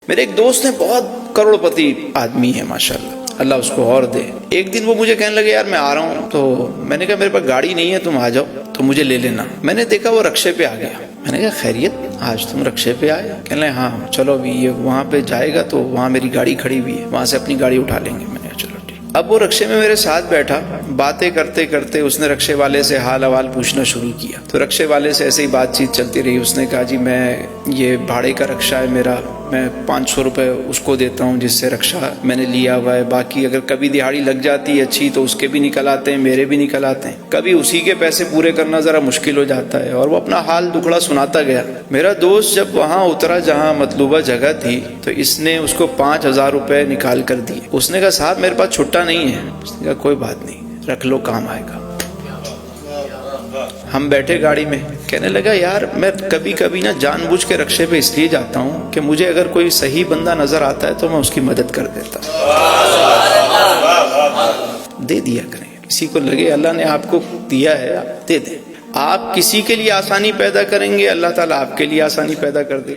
میرے ایک دوست ہیں، بہت کروڑپتی آدمی ہے ماشاءاللہ، اللہ اس کو اور دے۔ ایک دن وہ مجھے کہنے لگے یار میں آ رہا ہوں، تو میں نے کہا میرے پاس گاڑی نہیں ہے، تم آ جاؤ تو مجھے لے لینا۔ میں نے دیکھا وہ رکشے پہ آ گیا، میں نے کہا خیریت آج تم رکشے پہ آئے؟ کہنے لگے ہاں چلو ابھی یہ وہاں پہ جائے گا تو وہاں میری گاڑی کھڑی ہوئی ہے، وہاں سے اپنی گاڑی اٹھا لیں گے۔ میں نے کہا چلو ٹھیک۔ اب وہ رکشے میں میرے ساتھ بیٹھا، باتیں کرتے کرتے اس نے رکشے والے سے حال احوال پوچھنا شروع کیا، تو رکشے والے سے ایسے ہی بات چیت چلتی رہی۔ اس نے کہا جی میں یہ بھاڑے کا رکشہ ہے میرا، میں 500 روپے اس کو دیتا ہوں جس سے رکشہ میں نے لیا ہوا ہے، باقی اگر کبھی دہاڑی لگ جاتی ہے اچھی تو اس کے بھی نکل آتے ہیں، میرے بھی نکل آتے ہیں، کبھی اسی کے پیسے پورے کرنا ذرا مشکل ہو جاتا ہے۔ اور وہ اپنا حال دکھڑا سناتا گیا۔ میرا دوست جب وہاں اترا جہاں مطلوبہ جگہ تھی تو اس نے اس کو 5000 روپے نکال کر دیے۔ اس نے کہا صاحب میرے پاس چھٹا نہیں ہے۔ اس نے کہا کوئی بات نہیں، رکھ لو کام آئے گا۔ ہم بیٹھے گاڑی میں، کہنے لگا یار میں کبھی کبھی نا جان بوجھ کے رکشے پہ اس لیے جاتا ہوں کہ مجھے اگر کوئی صحیح بندہ نظر آتا ہے تو میں اس کی مدد کر دیتا ہوں۔ دے دیا کریں، کسی کو لگے اللہ نے آپ کو دیا ہے آپ دے دیں۔ آپ کسی کے لیے آسانی پیدا کریں گے، اللہ تعالیٰ آپ کے لیے آسانی پیدا کر دے گا۔